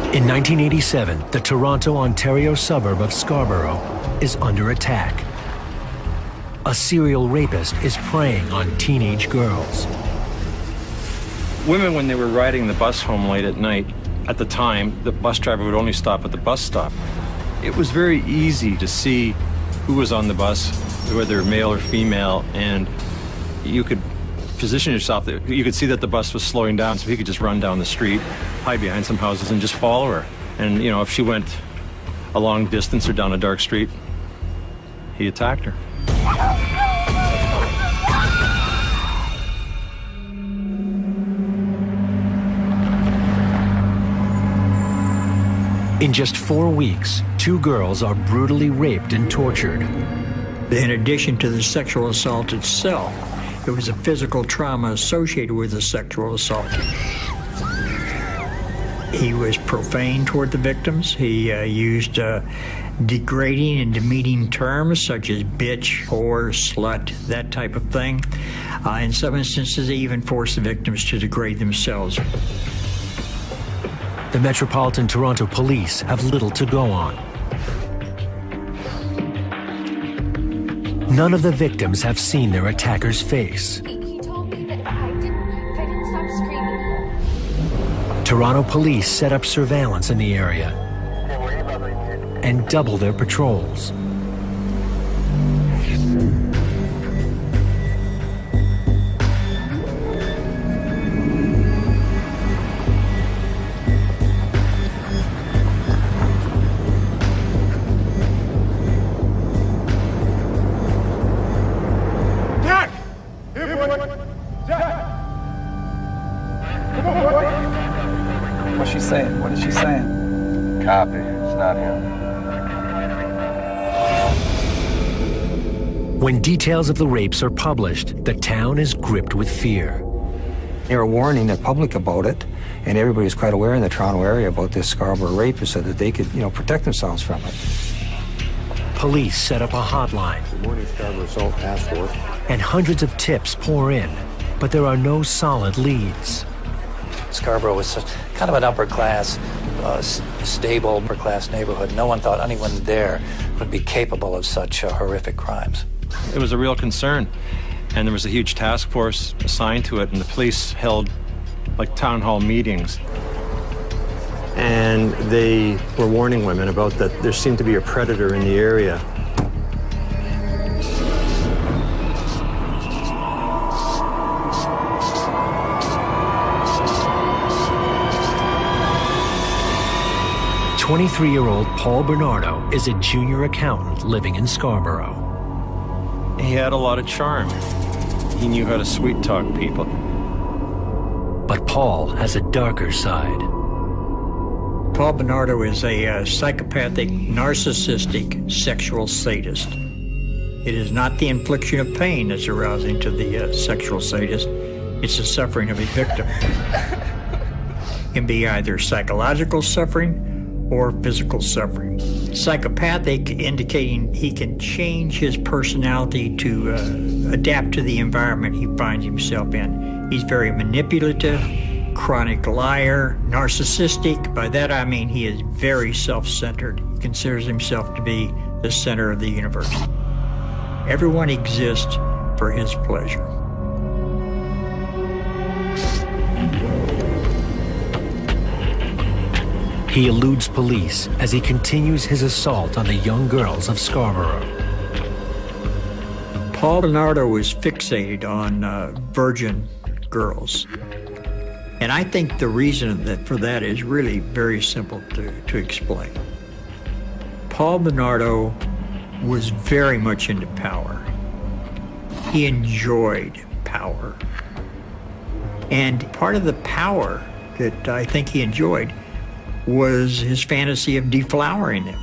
In 1987, the Toronto, Ontario suburb of Scarborough is under attack. A serial rapist is preying on teenage girls. Women, when they were riding the bus home late at night, at the time, the bus driver would only stop at the bus stop. It was very easy to see who was on the bus, whether male or female, and you could position yourself that you could see that the bus was slowing down, so he could just run down the street, hide behind some houses, and just follow her. And, you know, if she went a long distance or down a dark street, he attacked her. In just 4 weeks, 2 girls are brutally raped and tortured. In addition to the sexual assault itself, there was a physical trauma associated with the sexual assault. He was profane toward the victims. He used degrading and demeaning terms such as bitch, whore, slut, that type of thing. In some instances, he even forced the victims to degrade themselves. The Metropolitan Toronto Police have little to go on. None of the victims have seen their attacker's face. He told me that if I didn't stop screaming. Toronto police set up surveillance in the area and double their patrols. What's she saying? What is she saying? Copy. It's not him. When details of the rapes are published, the town is gripped with fear. They were warning the public about it, and everybody was quite aware in the Toronto area about this Scarborough rape so that they could, protect themselves from it. Police set up a hotline. Good morning, Scarborough Assault Task Force. And hundreds of tips pour in, but there are no solid leads. Scarborough was kind of an upper-class, stable upper-class neighborhood. No one thought anyone there would be capable of such horrific crimes. It was a real concern, and there was a huge task force assigned to it, and the police held like town hall meetings. And they were warning women about that there seemed to be a predator in the area. "23-year-old Paul Bernardo is a junior accountant living in Scarborough. He had a lot of charm. He knew how to sweet-talk people. But Paul has a darker side. Paul Bernardo is a psychopathic, narcissistic, sexual sadist. It is not the infliction of pain that's arousing to the sexual sadist. It's the suffering of a victim. It can be either psychological suffering or physical suffering. Psychopathic, indicating he can change his personality to adapt to the environment he finds himself in. He's very manipulative, chronic liar, narcissistic. By that I mean he is very self-centered. He considers himself to be the center of the universe. Everyone exists for his pleasure. He eludes police as he continues his assault on the young girls of Scarborough. Paul Bernardo is fixated on virgin girls. And I think the reason for that is really very simple to explain. Paul Bernardo was very much into power. He enjoyed power. And part of the power that I think he enjoyed was his fantasy of deflowering them,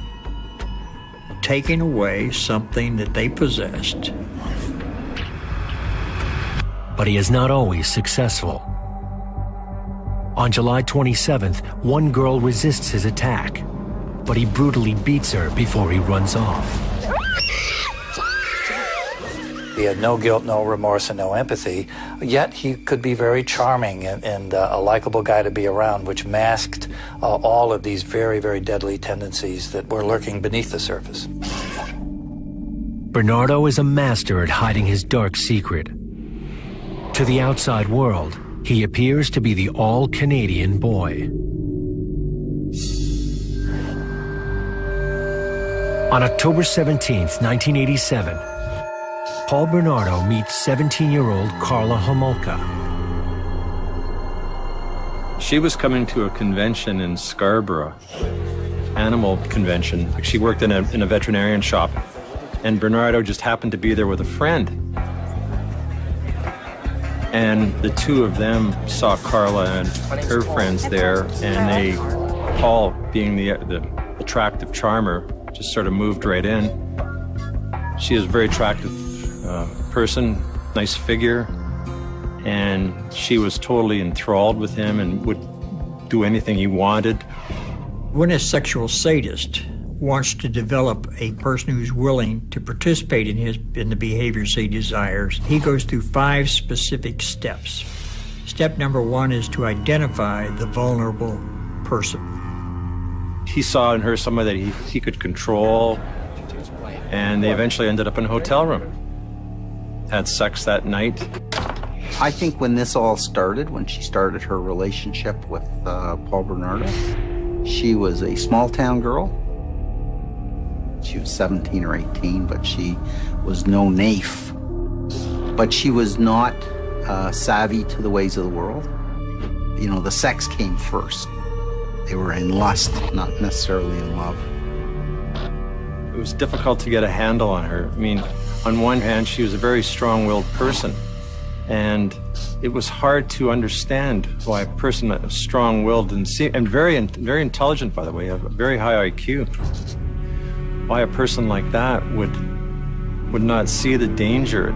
taking away something that they possessed. But he is not always successful. On July 27th, one girl resists his attack, but he brutally beats her before he runs off. He had no guilt, no remorse, and no empathy, yet he could be very charming and a likable guy to be around, which masked all of these very, very deadly tendencies that were lurking beneath the surface. Bernardo is a master at hiding his dark secret. To the outside world, he appears to be the all-Canadian boy. On October 17th, 1987, Paul Bernardo meets 17-year-old Karla Homolka. She was coming to a convention in Scarborough, animal convention. She worked in a veterinarian shop, and Bernardo just happened to be there with a friend. And the two of them saw Karla and her friends there, and Paul, being the attractive charmer, just sort of moved right in. She is a very attractive person, nice figure, and she was totally enthralled with him and would do anything he wanted. When a sexual sadist wants to develop a person who's willing to participate in the behaviors he desires, he goes through 5 specific steps. Step number 1 is to identify the vulnerable person. He saw in her someone that he could control, and they eventually ended up in a hotel room. Had sex that night. I think when this all started, when she started her relationship with Paul Bernardo, she was a small-town girl. She was 17 or 18, but she was no naif. But she was not savvy to the ways of the world. You know, the sex came first. They were in lust, not necessarily in love. It was difficult to get a handle on her. I mean, on one hand, she was a very strong-willed person, and it was hard to understand why a person that was strong-willed and very intelligent, by the way, a very high IQ, why a person like that would not see the danger.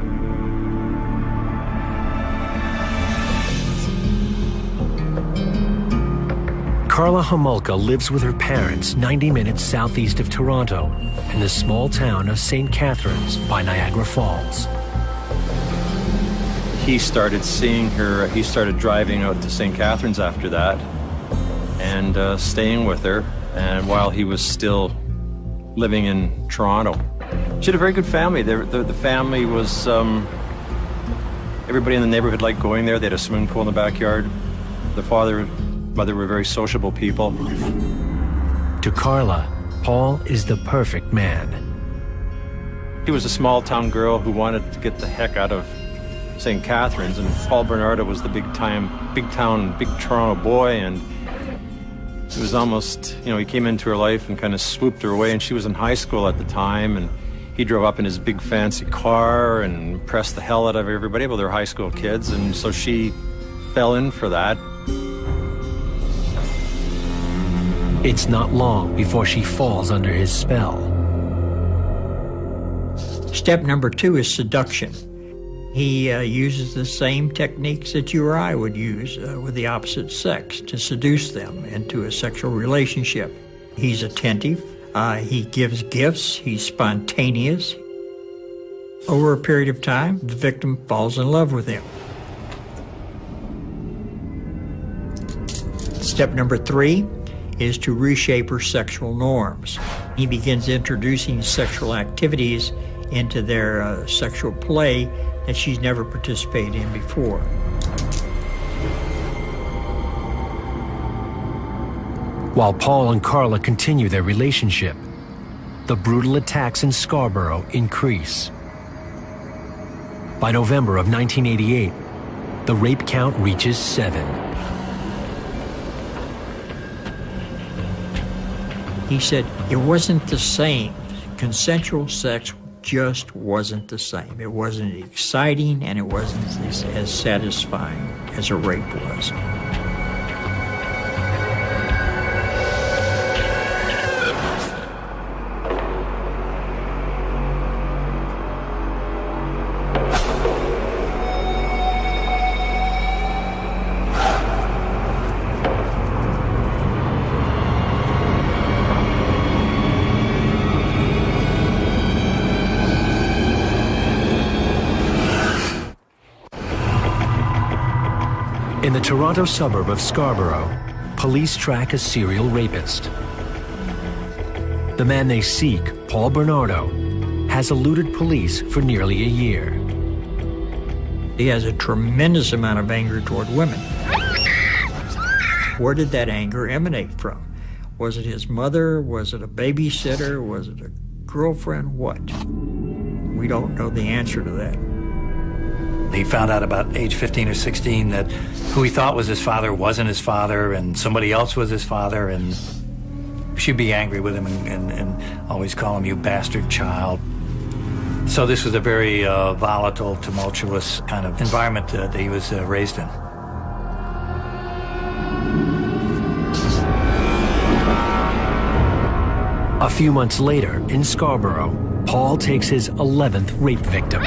Karla Homolka lives with her parents 90 minutes southeast of Toronto in the small town of St. Catharines by Niagara Falls. He started seeing her, he started driving out to St. Catharines after that and staying with her, and while he was still living in Toronto. She had a very good family. The family was, everybody in the neighborhood liked going there. They had a swimming pool in the backyard. The father and mother were very sociable people. To Karla, Paul is the perfect man. He was a small town girl who wanted to get the heck out of St. Catharines, and Paul Bernardo was the big Toronto boy, and it was almost, you know, he came into her life and kind of swooped her away, and she was in high school at the time, and he drove up in his big fancy car and impressed the hell out of everybody. Well, they're high school kids, and so she fell in for that. It's not long before she falls under his spell. Step number 2 is seduction. He uses the same techniques that you or I would use with the opposite sex to seduce them into a sexual relationship. He's attentive, he gives gifts, he's spontaneous. Over a period of time, the victim falls in love with him. Step number 3 is to reshape her sexual norms. He begins introducing sexual activities into their sexual play that she's never participated in before. While Paul and Karla continue their relationship, the brutal attacks in Scarborough increase. By November of 1988, the rape count reaches 7. He said it wasn't the same. Consensual sex just wasn't the same. It wasn't exciting, and it wasn't as satisfying as a rape was. In the Toronto suburb of Scarborough, police track a serial rapist. The man they seek, Paul Bernardo, has eluded police for nearly a year. He has a tremendous amount of anger toward women. Where did that anger emanate from? Was it his mother? Was it a babysitter? Was it a girlfriend? What? We don't know the answer to that. He found out about age 15 or 16 that who he thought was his father wasn't his father, and somebody else was his father, and she'd be angry with him and always call him, "You bastard child." So this was a very volatile, tumultuous kind of environment that he was raised in. A few months later, in Scarborough, Paul takes his 11th rape victim.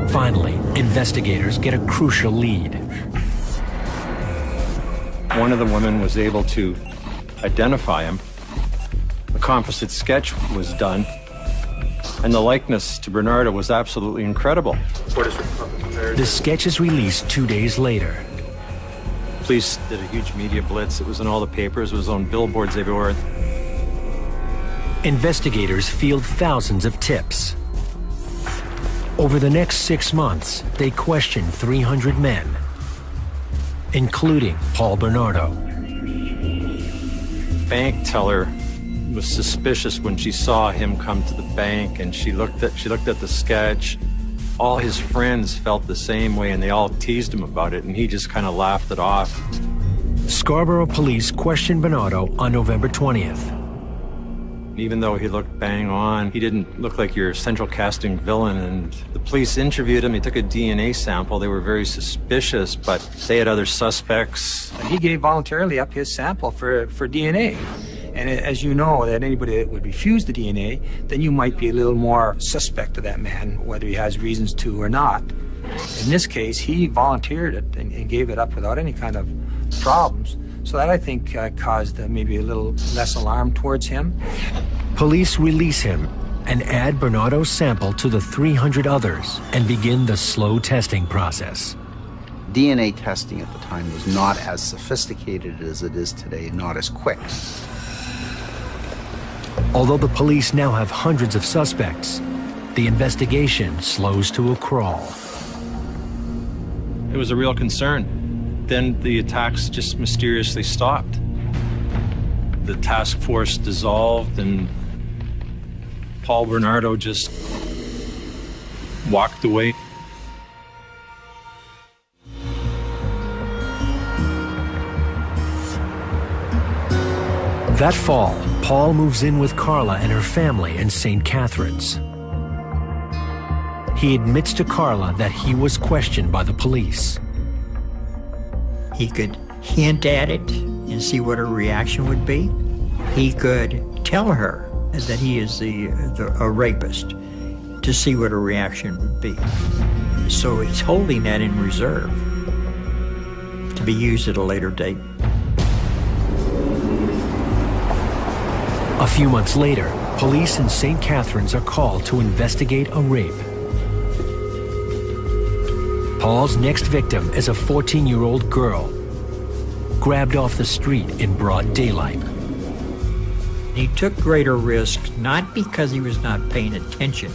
Finally, investigators get a crucial lead. One of the women was able to identify him. A composite sketch was done, and the likeness to Bernardo was absolutely incredible. The sketch is released 2 days later. Police did a huge media blitz. It was in all the papers. It was on billboards everywhere. Investigators field thousands of tips. Over the next 6 months, they question 300 men, including Paul Bernardo. Bank teller was suspicious when she saw him come to the bank, and she looked at the sketch. All his friends felt the same way, and they all teased him about it, and he just kind of laughed it off. Scarborough police questioned Bernardo on November 20th. Even though he looked bang on, he didn't look like your central casting villain, and the police interviewed him. He took a DNA sample. They were very suspicious, but they had other suspects. He gave voluntarily up his sample for DNA. And as you know, that anybody that would refuse the DNA, then you might be a little more suspect of that man, whether he has reasons to or not. In this case, he volunteered it and gave it up without any kind of problems. So that, I think, caused maybe a little less alarm towards him. Police release him and add Bernardo's sample to the 300 others and begin the slow testing process. DNA testing at the time was not as sophisticated as it is today, not as quick. Although the police now have hundreds of suspects, the investigation slows to a crawl. It was a real concern. Then the attacks just mysteriously stopped. The task force dissolved, and Paul Bernardo just walked away. That fall, Paul moves in with Carla and her family in St. Catharines. He admits to Carla that he was questioned by the police. He could hint at it and see what her reaction would be. He could tell her that he is a rapist to see what her reaction would be. So he's holding that in reserve to be used at a later date. A few months later, police in St. Catharines are called to investigate a rape. Paul's next victim is a 14-year-old girl, grabbed off the street in broad daylight. He took greater risks not because he was not paying attention,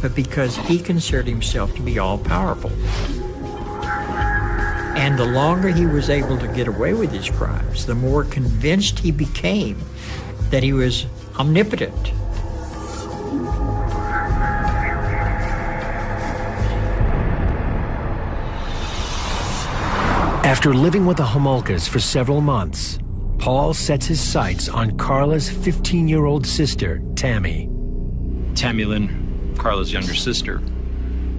but because he considered himself to be all-powerful. And the longer he was able to get away with his crimes, the more convinced he became that he was omnipotent. After living with the Homolkas for several months, Paul sets his sights on Carla's 15-year-old sister, Tammy. Tammy Lynn, Carla's younger sister,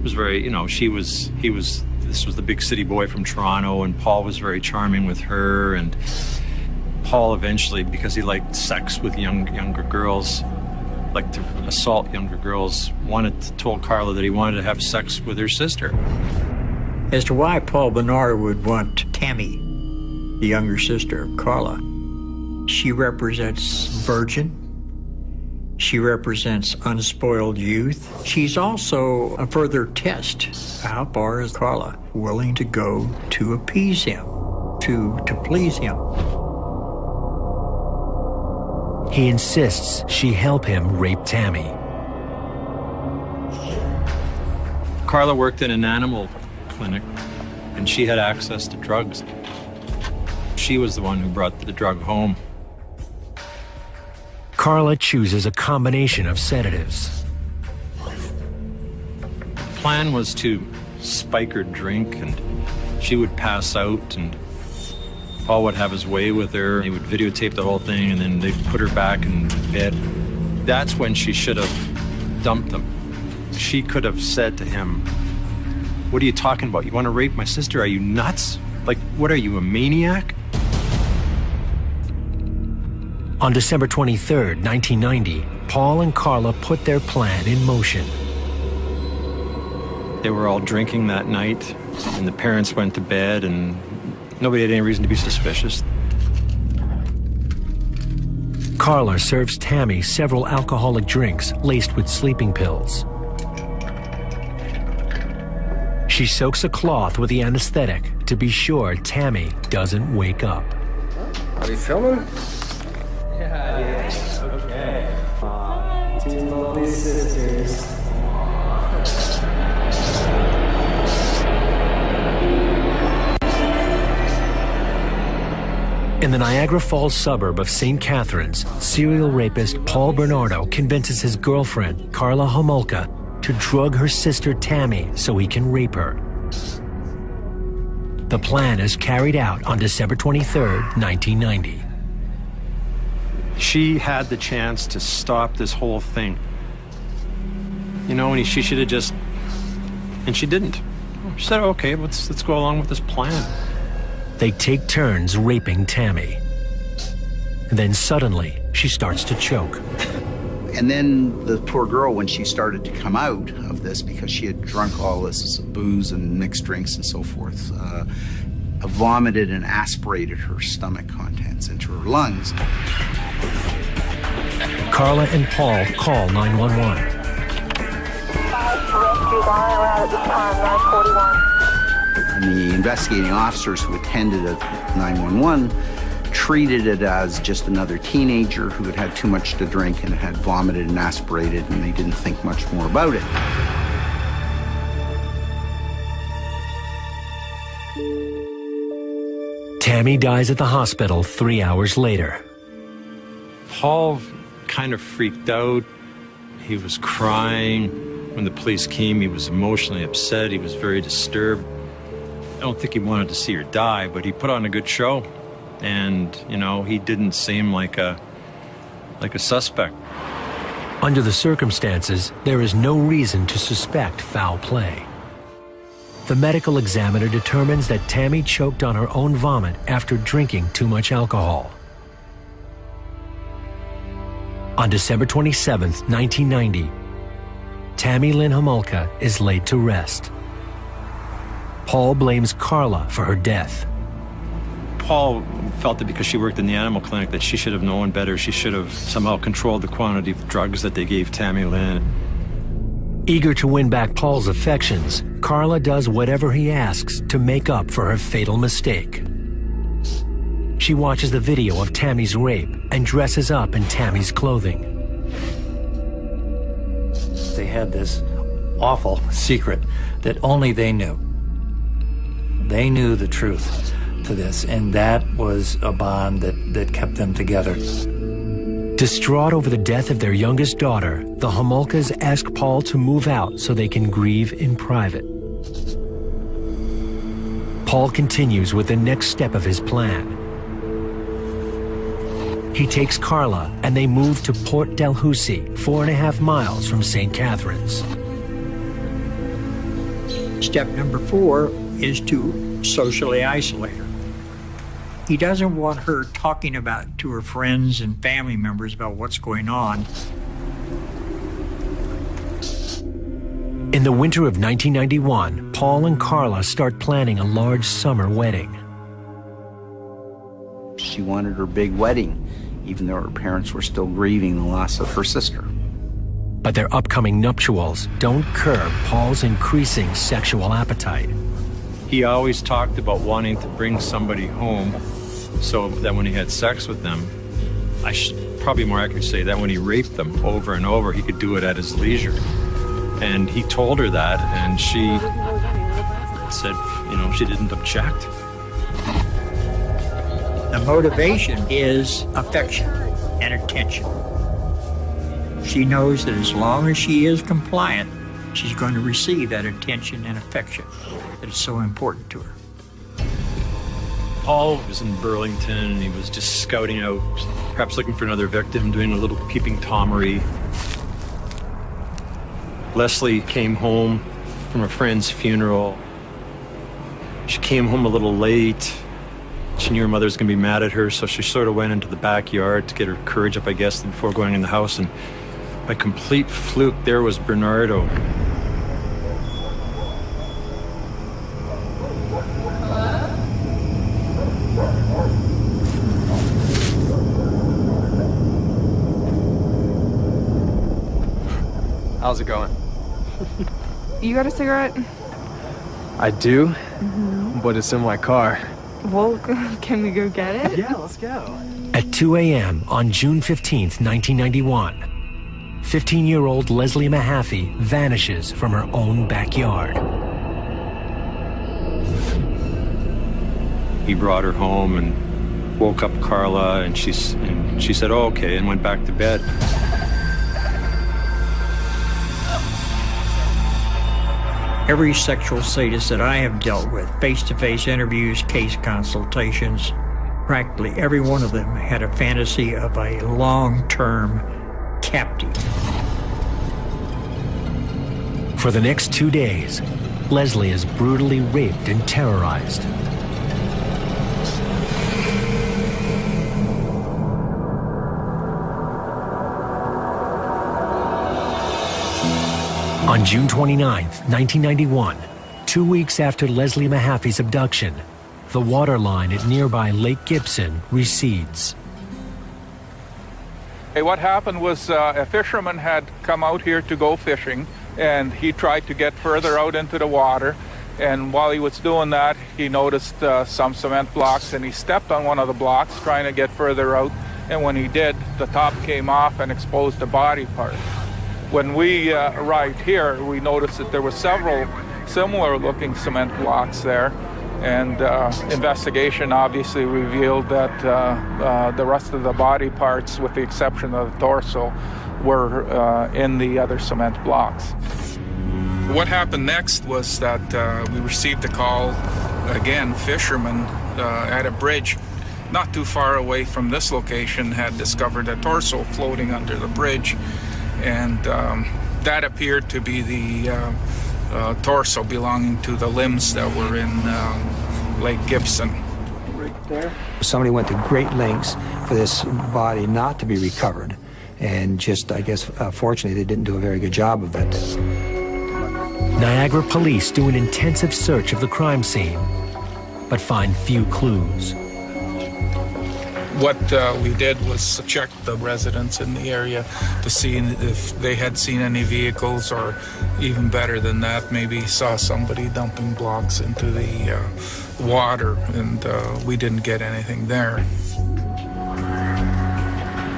was very, this was the big city boy from Toronto, and Paul was very charming with her, and Paul eventually, because he liked sex with younger girls, liked to assault younger girls, told Carla that he wanted to have sex with her sister. As to why Paul Bernardo would want Tammy, the younger sister of Carla, she represents virgin. She represents unspoiled youth. She's also a further test. How far is Carla willing to go to appease him, to please him? He insists she help him rape Tammy. Carla worked in an animal clinic, and she had access to drugs. She was the one who brought the drug home. Carla chooses a combination of sedatives. The plan was to spike her drink, and she would pass out, and Paul would have his way with her. He would videotape the whole thing, and then they'd put her back in bed. That's when she should have dumped him. She could have said to him, "What are you talking about? You want to rape my sister? Are you nuts? Like, what are you, a maniac?" On December 23rd, 1990, Paul and Carla put their plan in motion. They were all drinking that night, and the parents went to bed, and nobody had any reason to be suspicious. Carla serves Tammy several alcoholic drinks laced with sleeping pills. She soaks a cloth with the anesthetic to be sure Tammy doesn't wake up. Are you filming? Yeah. Okay. Two lovely sisters. In the Niagara Falls suburb of St. Catharines, serial rapist Paul Bernardo convinces his girlfriend, Carla Homolka, to drug her sister Tammy so he can rape her. The plan is carried out on December 23rd, 1990. She had the chance to stop this whole thing. You know, and she should have just, and she didn't. She said, "Okay, let's go along with this plan." They take turns raping Tammy. Then suddenly, she starts to choke. And then the poor girl, when she started to come out of this, because she had drunk all this booze and mixed drinks and so forth, vomited and aspirated her stomach contents into her lungs. Carla and Paul call 911. And the investigating officers who attended at 911 treated it as just another teenager who had had too much to drink and had vomited and aspirated, and they didn't think much more about it. Tammy dies at the hospital 3 hours later. Paul kind of freaked out. He was crying. When the police came, he was emotionally upset. He was very disturbed. I don't think he wanted to see her die, but he put on a good show. And, you know, he didn't seem like a suspect. Under the circumstances, there is no reason to suspect foul play. The medical examiner determines that Tammy choked on her own vomit after drinking too much alcohol. On December 27th, 1990, Tammy Lynn Homolka is laid to rest. Paul blames Carla for her death. Paul felt that because she worked in the animal clinic that she should have known better. She should have somehow controlled the quantity of drugs that they gave Tammy Lynn. Eager to win back Paul's affections, Carla does whatever he asks to make up for her fatal mistake. She watches the video of Tammy's rape and dresses up in Tammy's clothing. They had this awful secret that only they knew. They knew the truth to this, and that was a bond that kept them together. Distraught over the death of their youngest daughter, the Homolkas ask Paul to move out so they can grieve in private. Paul continues with the next step of his plan. He takes Carla and they move to Port Dalhousie, 4.5 miles from St. Catharines. Step number 4 is to socially isolate her. He doesn't want her talking to her friends and family members about what's going on. In the winter of 1991, Paul and Carla start planning a large summer wedding. She wanted her big wedding even though her parents were still grieving the loss of her sister. But their upcoming nuptials don't curb Paul's increasing sexual appetite. He always talked about wanting to bring somebody home so that when he had sex with them, I should probably more accurately say that when he raped them over and over, he could do it at his leisure. And he told her that, and she said, you know, she didn't object. The motivation is affection and attention. She knows that as long as she is compliant, she's going to receive that attention and affection that is so important to her. Paul was in Burlington, and he was just scouting out, perhaps looking for another victim, doing a little peeping Tomery. Lealie came home from a friend's funeral. She came home a little late. She knew her mother was going to be mad at her, so she sort of went into the backyard to get her courage up, I guess, before going in the house. And by complete fluke, there was Bernardo. How's it going? You got a cigarette? I do, but it's in my car. Well, can we go get it? Yeah, let's go. At 2 a.m. on June 15th, 1991, 15-year-old Lealie Mahaffy vanishes from her own backyard. He brought her home and woke up Carla, and she said, "Oh, okay," and went back to bed. Every sexual sadist that I have dealt with, face-to-face interviews, case consultations, practically every one of them had a fantasy of a long-term captive. For the next 2 days, Lealie is brutally raped and terrorized. On June 29, 1991, 2 weeks after Lealie Mahaffy's abduction, the water line at nearby Lake Gibson recedes. Hey, what happened was a fisherman had come out here to go fishing, and he tried to get further out into the water. And while he was doing that, he noticed some cement blocks, and he stepped on one of the blocks trying to get further out. And when he did, the top came off and exposed the body part. When we arrived here, we noticed that there were several similar-looking cement blocks there, and investigation obviously revealed that the rest of the body parts, with the exception of the torso, were in the other cement blocks. What happened next was that we received a call, again, fishermen at a bridge not too far away from this location had discovered a torso floating under the bridge. And that appeared to be the torso belonging to the limbs that were in Lake Gibson. Right there. Somebody went to great lengths for this body not to be recovered. And just, I guess, fortunately, they didn't do a very good job of it. Niagara police do an intensive search of the crime scene, but find few clues. What we did was check the residents in the area to see if they had seen any vehicles, or even better than that, maybe saw somebody dumping blocks into the water, and we didn't get anything there.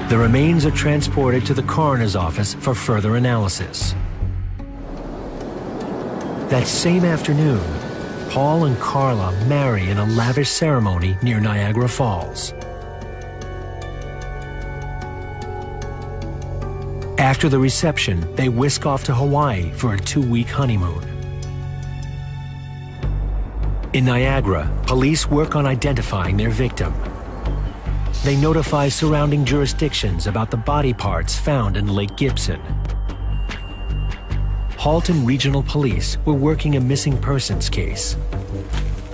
The remains are transported to the coroner's office for further analysis. That same afternoon, Paul and Carla marry in a lavish ceremony near Niagara Falls. After the reception, they whisk off to Hawaii for a 2-week honeymoon. In Niagara, police work on identifying their victim. They notify surrounding jurisdictions about the body parts found in Lake Gibson. Halton Regional Police were working a missing persons case.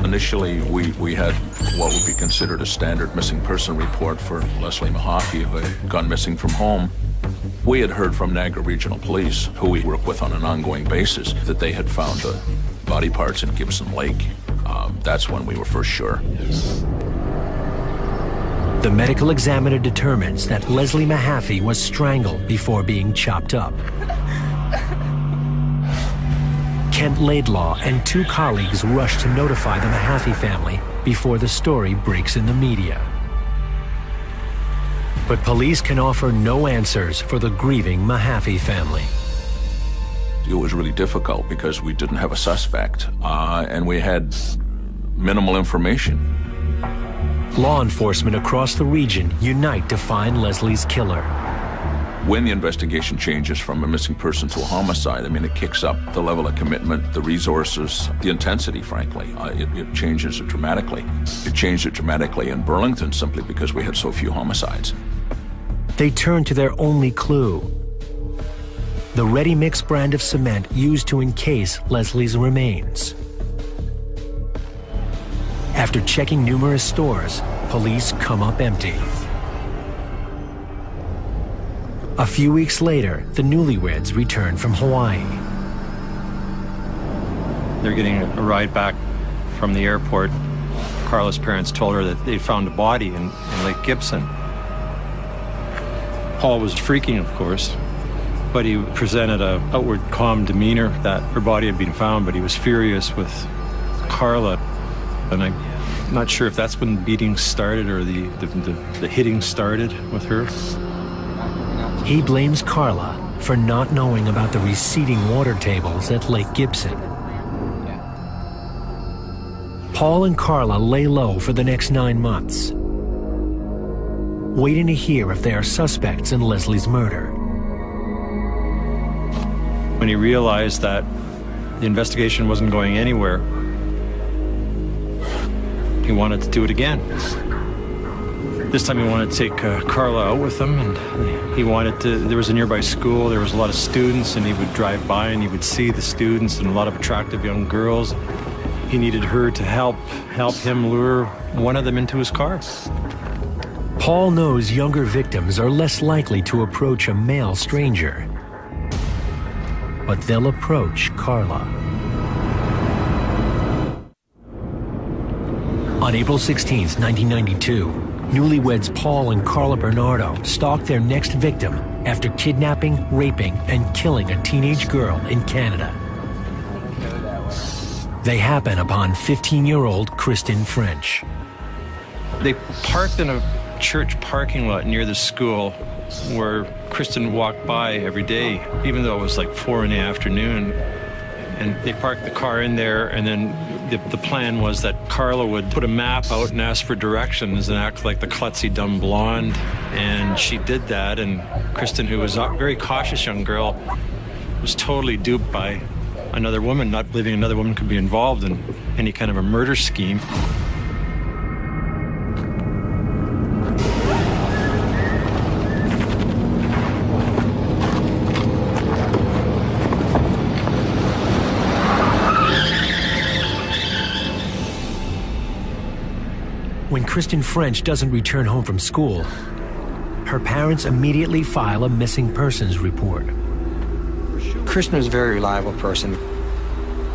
Initially, we had what would be considered a standard missing person report for Lealie Mahaffy, who had gone missing from home. We had heard from Niagara Regional Police, who we work with on an ongoing basis, that they had found the body parts in Gibson Lake. That's when we were first sure. The medical examiner determines that Leslie Mahaffy was strangled before being chopped up. Kent Laidlaw and 2 colleagues rush to notify the Mahaffy family before the story breaks in the media. But police can offer no answers for the grieving Mahaffy family. It was really difficult because we didn't have a suspect, and we had minimal information. Law enforcement across the region unite to find Leslie's killer. When the investigation changes from a missing person to a homicide, I mean, it kicks up the level of commitment, the resources, the intensity, frankly. It changes it dramatically. It changed it dramatically in Burlington simply because we had so few homicides. They turn to their only clue: the ready-mix brand of cement used to encase Leslie's remains. After checking numerous stores, police come up empty. A few weeks later, the newlyweds return from Hawaii. They're getting a ride back from the airport. Carla's parents told her that they found a body in Lake Gibson. Paul was freaking, of course, but he presented an outward calm demeanor that her body had been found, but he was furious with Carla. And I'm not sure if that's when the beating started or the hitting started with her. He blames Carla for not knowing about the receding water tables at Lake Gibson. Paul and Carla lay low for the next 9 months, waiting to hear if they are suspects in Leslie's murder. When he realized that the investigation wasn't going anywhere, he wanted to do it again. This time he wanted to take Carla out with him, and he wanted to, there was a nearby school, there was a lot of students, and he would drive by and he would see the students and a lot of attractive young girls. He needed her to help him lure one of them into his car. Paul knows younger victims are less likely to approach a male stranger, but they'll approach Carla. On April 16th, 1992, newlyweds Paul and Carla Bernardo stalk their next victim after kidnapping, raping, and killing a teenage girl in Canada. They happen upon 15-year-old Kristen French. They parked in a church parking lot near the school where Kristen walked by every day, even though it was like 4 in the afternoon. And they parked the car in there, and then the plan was that Carla would put a map out and ask for directions and act like the klutzy dumb blonde. And she did that, and Kristen, who was a very cautious young girl, was totally duped by another woman, not believing another woman could be involved in any kind of a murder scheme. When Kristen French doesn't return home from school, her parents immediately file a missing persons report. Kristen was a very reliable person.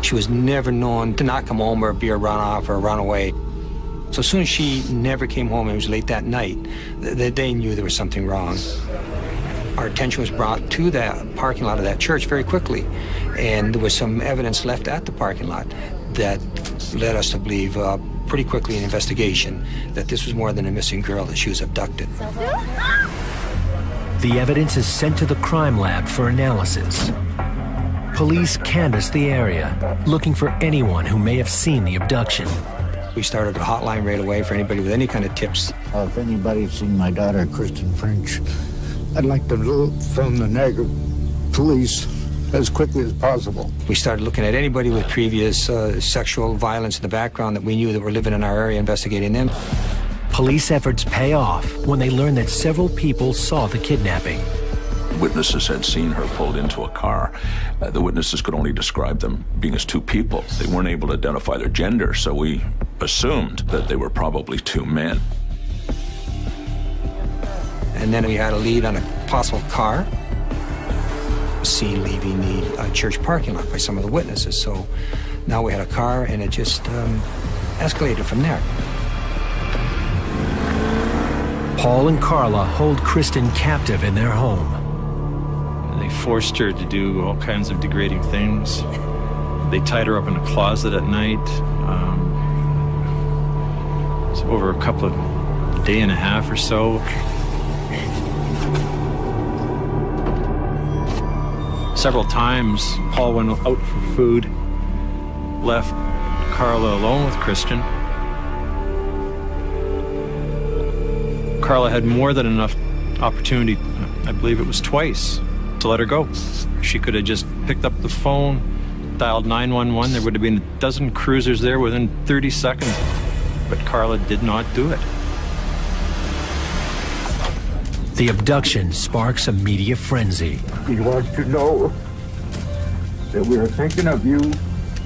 She was never known to not come home or be a runoff or run away. So as soon as she never came home, it was late that night, they knew there was something wrong. Our attention was brought to that parking lot of that church very quickly, and there was some evidence left at the parking lot that led us to believe pretty quickly in investigation that this was more than a missing girl, that she was abducted. The evidence is sent to the crime lab for analysis. Police canvass the area, looking for anyone who may have seen the abduction. We started a hotline right away for anybody with any kind of tips. If anybody's seen my daughter, Kristen French, I'd like to phone the Niagara police as quickly as possible. We started looking at anybody with previous sexual violence in the background that we knew that were living in our area, investigating them. Police efforts pay off when they learn that several people saw the kidnapping. Witnesses had seen her pulled into a car. The witnesses could only describe them being as 2 people. They weren't able to identify their gender, so we assumed that they were probably 2 men. And then we had a lead on a possible car seen leaving the church parking lot by some of the witnesses. So now we had a car, and it just escalated from there. Paul and Carla hold Kristen captive in their home. They forced her to do all kinds of degrading things. They tied her up in a closet at night. It's over a couple of day and a half or so. Several times, Paul went out for food, left Carla alone with Kristen. Carla had more than enough opportunity, I believe it was twice, to let her go. She could have just picked up the phone, dialed 911. There would have been a dozen cruisers there within 30 seconds. But Carla did not do it. The abduction sparks a media frenzy. We want to know that we are thinking of you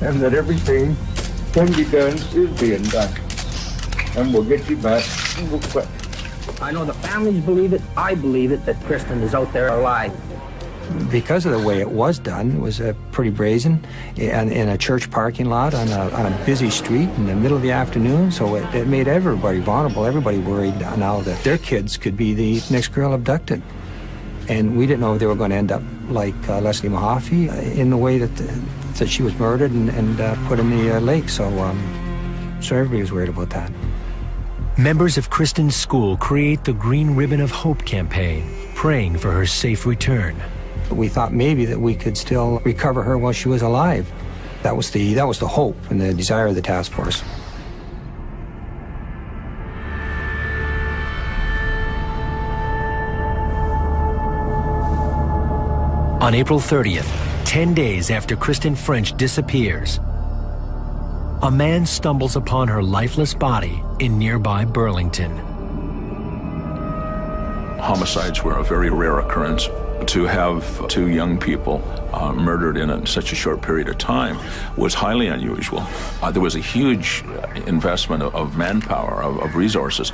and that everything can be done is being done. And we'll get you back real quick. I know the families believe it. I believe it that Kristen is out there alive. Because of the way it was done, it was pretty brazen, in a church parking lot on a busy street in the middle of the afternoon, so it made everybody vulnerable, everybody worried now that their kids could be the next girl abducted. And we didn't know if they were going to end up like Lealie Mahaffy in the way that she was murdered and put in the lake, so everybody was worried about that. Members of Kristen's school create the Green Ribbon of Hope campaign, praying for her safe return. We thought maybe that we could still recover her while she was alive. That was the hope and the desire of the task force. On April 30th, 10 days after Kristen French disappears, a man stumbles upon her lifeless body in nearby Burlington. Homicides were a very rare occurrence. To have two young people murdered in such a short period of time was highly unusual. There was a huge investment of manpower, of resources,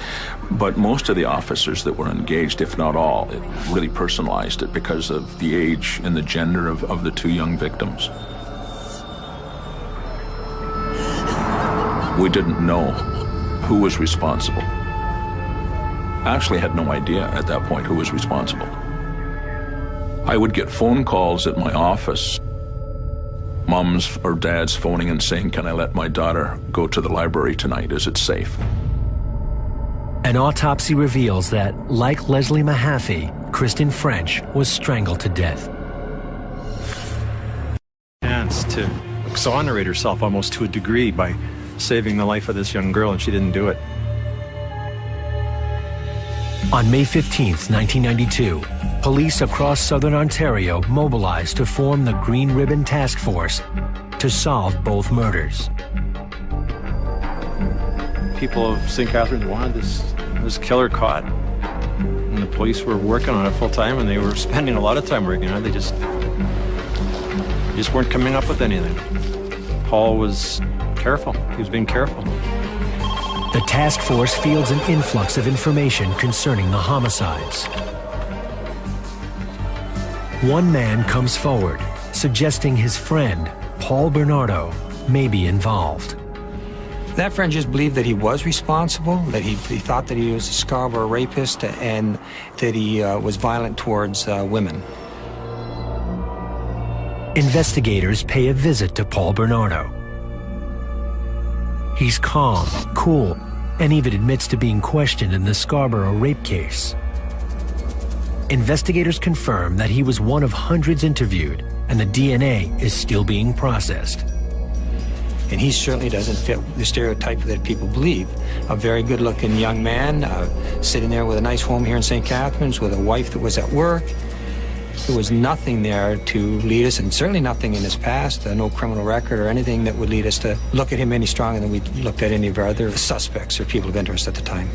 but most of the officers that were engaged, if not all, really personalized it because of the age and the gender of the two young victims. We didn't know who was responsible. Actually had no idea at that point who was responsible. I would get phone calls at my office, moms or dads phoning and saying, "Can I let my daughter go to the library tonight? Is it safe?" An autopsy reveals that, like Lealie Mahaffy, Kristen French was strangled to death. Chance to exonerate herself almost to a degree by saving the life of this young girl, and she didn't do it. On May 15th, 1992, police across southern Ontario mobilized to form the Green Ribbon Task Force to solve both murders. People of St. Catharines wanted this killer caught, and the police were working on it full time, and they were spending a lot of time working on it. They just weren't coming up with anything. Paul was careful. He was being careful. The task force fields an influx of information concerning the homicides. One man comes forward, suggesting his friend, Paul Bernardo, may be involved. That friend just believed that he was responsible, that he thought that he was a Scarborough rapist, and that he was violent towards women. Investigators pay a visit to Paul Bernardo. He's calm, cool, and even admits to being questioned in the Scarborough rape case. Investigators confirm that he was one of hundreds interviewed, and the DNA is still being processed. And he certainly doesn't fit the stereotype that people believe. A very good-looking young man, sitting there with a nice home here in St. Catharines, with a wife that was at work. There was nothing there to lead us, and certainly nothing in his past, no criminal record or anything that would lead us to look at him any stronger than we looked at any of our other suspects or people of interest at the time.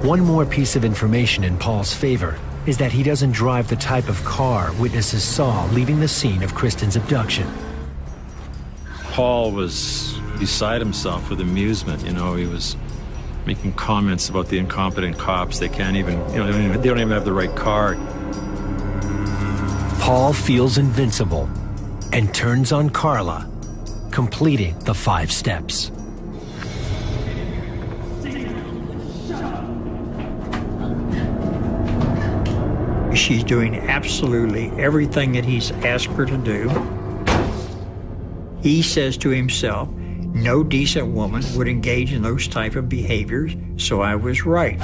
One more piece of information in Paul's favor is that he doesn't drive the type of car witnesses saw leaving the scene of Kristen's abduction. Paul was beside himself with amusement. You know, he was making comments about the incompetent cops. They can't even, you know, they don't even have the right car. Paul feels invincible and turns on Carla, completing the 5 steps. She's doing absolutely everything that he's asked her to do. He says to himself, no decent woman would engage in those type of behaviors, so I was right.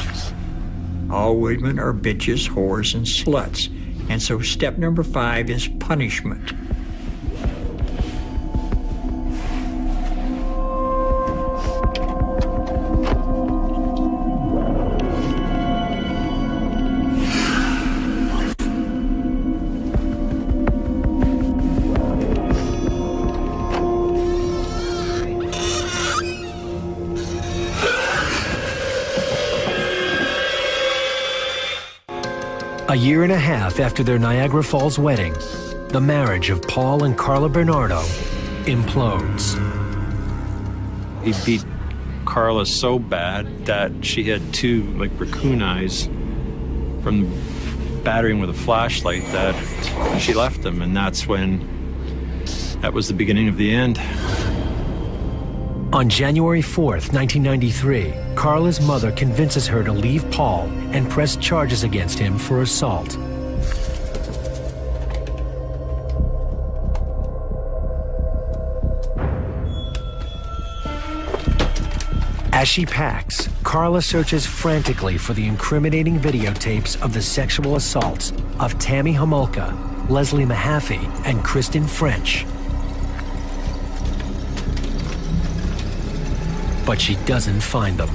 All women are bitches, whores, and sluts. And so step number 5 is punishment. A year and a half after their Niagara Falls wedding, the marriage of Paul and Carla Bernardo implodes. He beat Carla so bad that she had 2 raccoon eyes from battering with a flashlight that she left him, and that was the beginning of the end. On January 4th, 1993, Carla's mother convinces her to leave Paul and press charges against him for assault. As she packs, Carla searches frantically for the incriminating videotapes of the sexual assaults of Tammy Homolka, Lealie Mahaffy, and Kristen French. But she doesn't find them.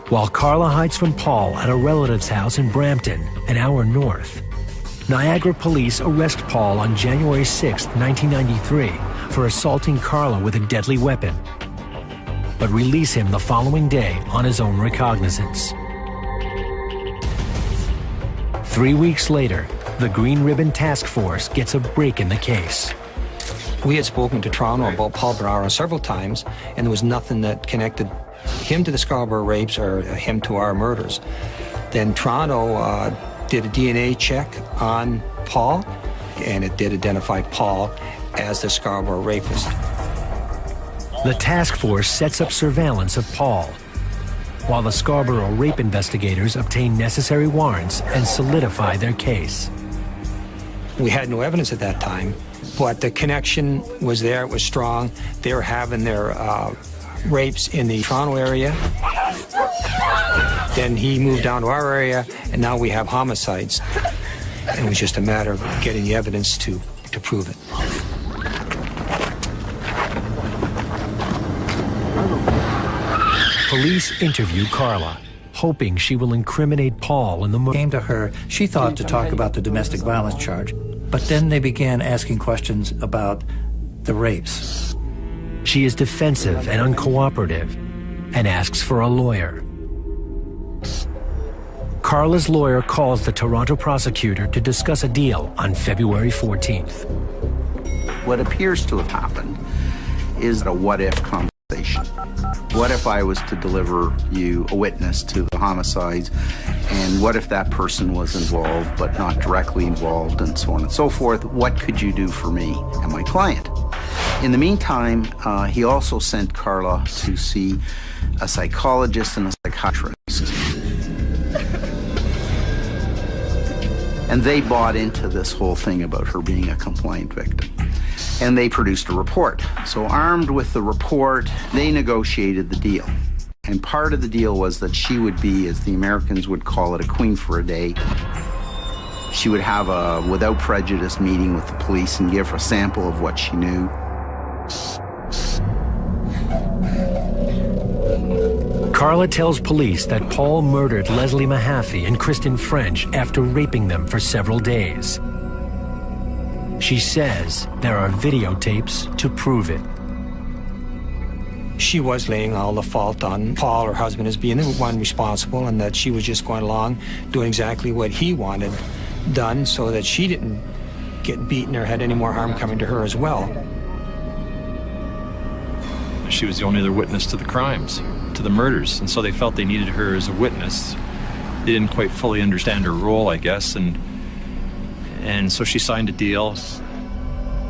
While Carla hides from Paul at a relative's house in Brampton, an hour north, Niagara police arrest Paul on January 6, 1993, for assaulting Carla with a deadly weapon, but release him the following day on his own recognizance. 3 weeks later, the Green Ribbon Task Force gets a break in the case. We had spoken to Toronto about Paul Bernardo several times, and there was nothing that connected him to the Scarborough rapes or him to our murders. Then Toronto did a DNA check on Paul, and it did identify Paul as the Scarborough rapist. The task force sets up surveillance of Paul, while the Scarborough rape investigators obtain necessary warrants and solidify their case. We had no evidence at that time, but the connection was there, it was strong. They were having their rapes in the Toronto area. Then he moved down to our area, and now we have homicides. And it was just a matter of getting the evidence to prove it. Police interview Carla, hoping she will incriminate Paul in the murder. Came to her, she thought to talk about the domestic violence charge, but then they began asking questions about the rapes. She is defensive and uncooperative and asks for a lawyer. Carla's lawyer calls the Toronto prosecutor to discuss a deal on February 14th. What appears to have happened is a what-if conversation. What if I was to deliver you a witness to the homicides, and what if that person was involved but not directly involved, and so on and so forth? What could you do for me and my client? In the meantime, he also sent Carla to see a psychologist and a psychiatrist. And they bought into this whole thing about her being a compliant victim. And they produced a report. So armed with the report, they negotiated the deal. And part of the deal was that she would be, as the Americans would call it, a queen for a day. She would have a without prejudice meeting with the police and give her a sample of what she knew. Carla tells police that Paul murdered Lealie Mahaffy and Kristen French after raping them for several days. She says there are videotapes to prove it. She was laying all the fault on Paul, her husband, as being the one responsible, and that she was just going along doing exactly what he wanted done so that she didn't get beaten or had any more harm coming to her as well. She was the only other witness to the crimes, to the murders, and so they felt they needed her as a witness. They didn't quite fully understand her role, I guess, and so she signed a deal.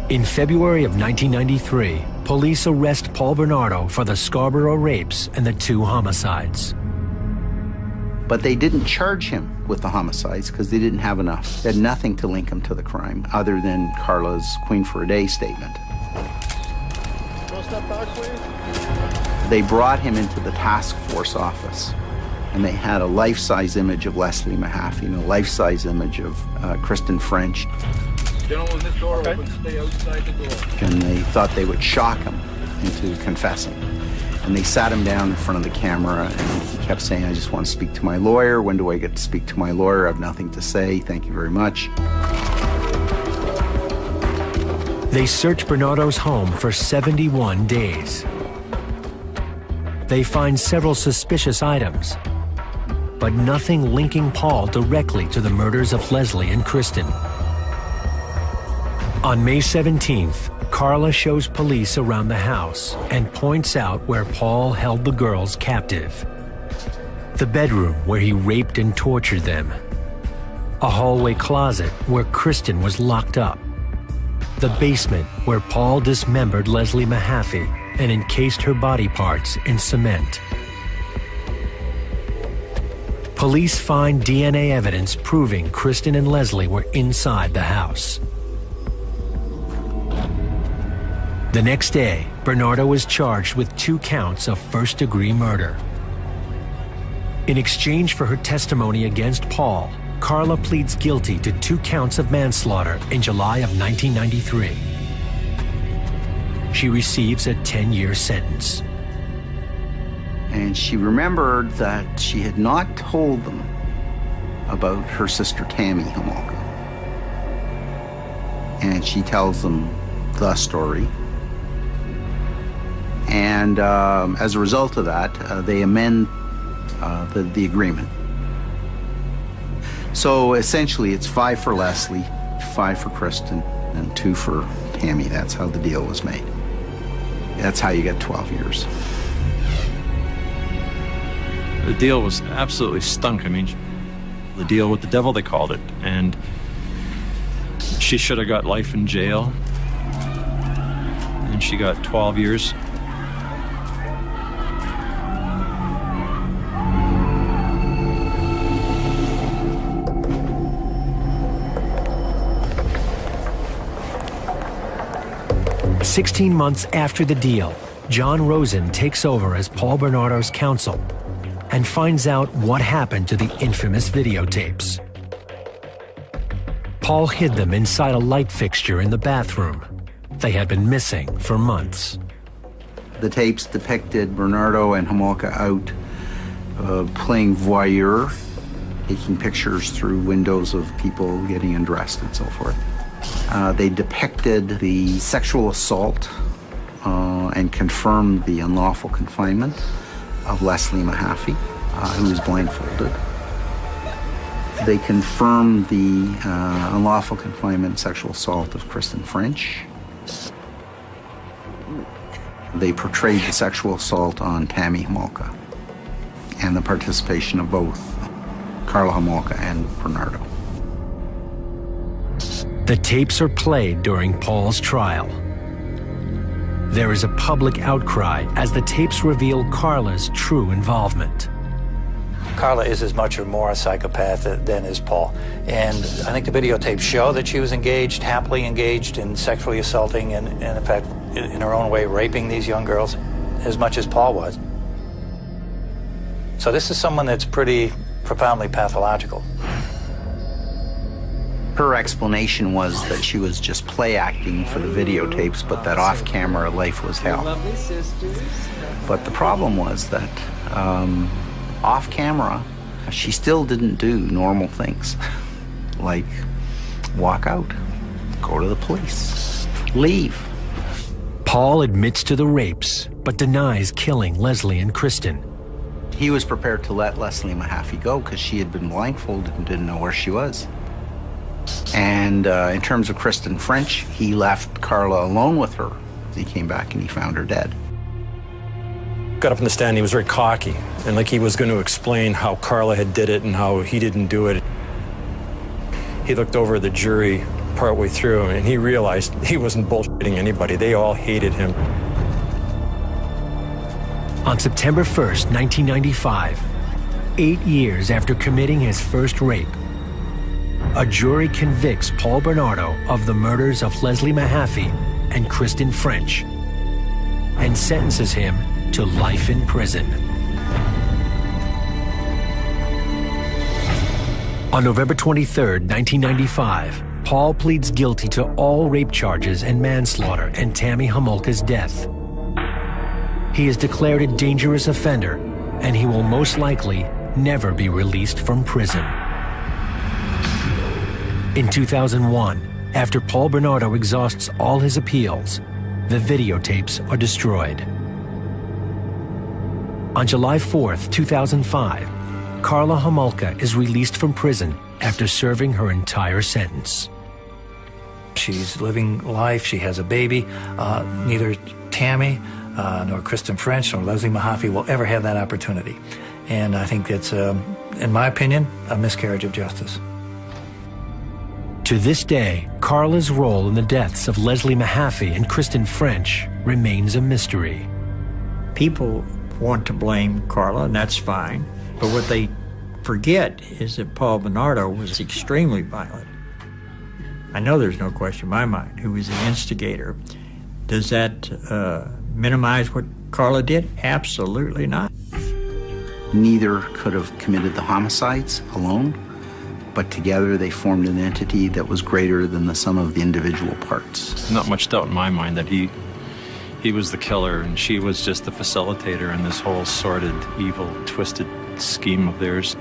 In February of 1993, police arrest Paul Bernardo for the Scarborough rapes and the 2 homicides. But they didn't charge him with the homicides because they didn't have enough. They had nothing to link him to the crime other than Carla's Queen for a Day statement. Step back, please. They brought him into the task force office, and they had a life-size image of Lealie Mahaffy and a life-size image of Kristen French. Gentlemen, this door open. Stay outside the door. And they thought they would shock him into confessing. And they sat him down in front of the camera, and he kept saying, I just want to speak to my lawyer. When do I get to speak to my lawyer? I have nothing to say. Thank you very much. They search Bernardo's home for 71 days. They find several suspicious items, but nothing linking Paul directly to the murders of Lealie and Kristen. On May 17th, Carla shows police around the house and points out where Paul held the girls captive. The bedroom where he raped and tortured them. A hallway closet where Kristen was locked up. The basement where Paul dismembered Lealie Mahaffy and encased her body parts in cement. Police find DNA evidence proving Kristen and Lealie were inside the house. The next day, Bernardo was charged with 2 counts of first-degree murder. In exchange for her testimony against Paul, Carla pleads guilty to 2 counts of manslaughter in July of 1993. She receives a 10-year sentence. And she remembered that she had not told them about her sister Tammy Homolka. And she tells them the story. And as a result of that, they amend the agreement. So essentially, it's 5 for Lealie, 5 for Kristen, and 2 for Tammy. That's how the deal was made. That's how you get 12 years. The deal was absolutely stunk. I mean, the deal with the devil, they called it. And she should have got life in jail. And she got 12 years. "16 months after the deal, John Rosen takes over as Paul Bernardo's counsel and finds out what happened to the infamous videotapes. Paul hid them inside a light fixture in the bathroom. They had been missing for months. The tapes depicted Bernardo and Homolka out playing voyeur, taking pictures through windows of people getting undressed and so forth. They depicted the sexual assault and confirmed the unlawful confinement of Lealie Mahaffy, who was blindfolded. They confirmed the unlawful confinement and sexual assault of Kristen French. They portrayed the sexual assault on Tammy Homolka and the participation of both Carla Homolka and Bernardo. The tapes are played during Paul's trial. There is a public outcry as the tapes reveal Carla's true involvement. Carla is as much or more a psychopath than is Paul. And I think the videotapes show that she was engaged, happily engaged in sexually assaulting and in fact, in her own way, raping these young girls as much as Paul was. So this is someone that's pretty profoundly pathological. Her explanation was that she was just play acting for the videotapes, but that off-camera life was hell. But the problem was that off-camera, she still didn't do normal things, like walk out, go to the police, leave. Paul admits to the rapes, but denies killing Lealie and Kristen. He was prepared to let Lealie Mahaffy go because she had been blindfolded and didn't know where she was. And in terms of Kristen French, he left Carla alone with her. He came back and he found her dead. Got up in the stand, he was very cocky, and like he was going to explain how Carla had did it and how he didn't do it. He looked over at the jury partway through and he realized he wasn't bullshitting anybody. They all hated him. On September 1st, 1995, 8 years after committing his first rape, a jury convicts Paul Bernardo of the murders of Lealie Mahaffy and Kristen French and sentences him to life in prison. On November 23, 1995, Paul pleads guilty to all rape charges and manslaughter in Tammy Homolka's death. He is declared a dangerous offender, and he will most likely never be released from prison. In 2001, after Paul Bernardo exhausts all his appeals, the videotapes are destroyed. On July 4, 2005, Karla Homolka is released from prison after serving her entire sentence. She's living life. She has a baby. Neither Tammy nor Kristen French nor Lealie Mahaffy will ever have that opportunity. And I think it's, in my opinion, a miscarriage of justice. To this day, Karla's role in the deaths of Lealie Mahaffy and Kristen French remains a mystery. People want to blame Karla, and that's fine. But what they forget is that Paul Bernardo was extremely violent. I know there's no question in my mind who was the instigator. Does that minimize what Karla did? Absolutely not. Neither could have committed the homicides alone, but together they formed an entity that was greater than the sum of the individual parts. Not much doubt in my mind that he was the killer and she was just the facilitator in this whole sordid, evil, twisted scheme of theirs.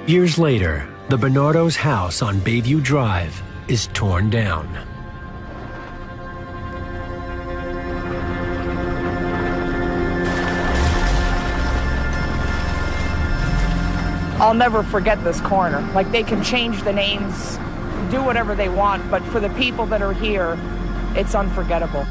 Years later, the Bernardo's house on Bayview Drive is torn down. I'll never forget this corner. Like, they can change the names, do whatever they want, but for the people that are here, it's unforgettable.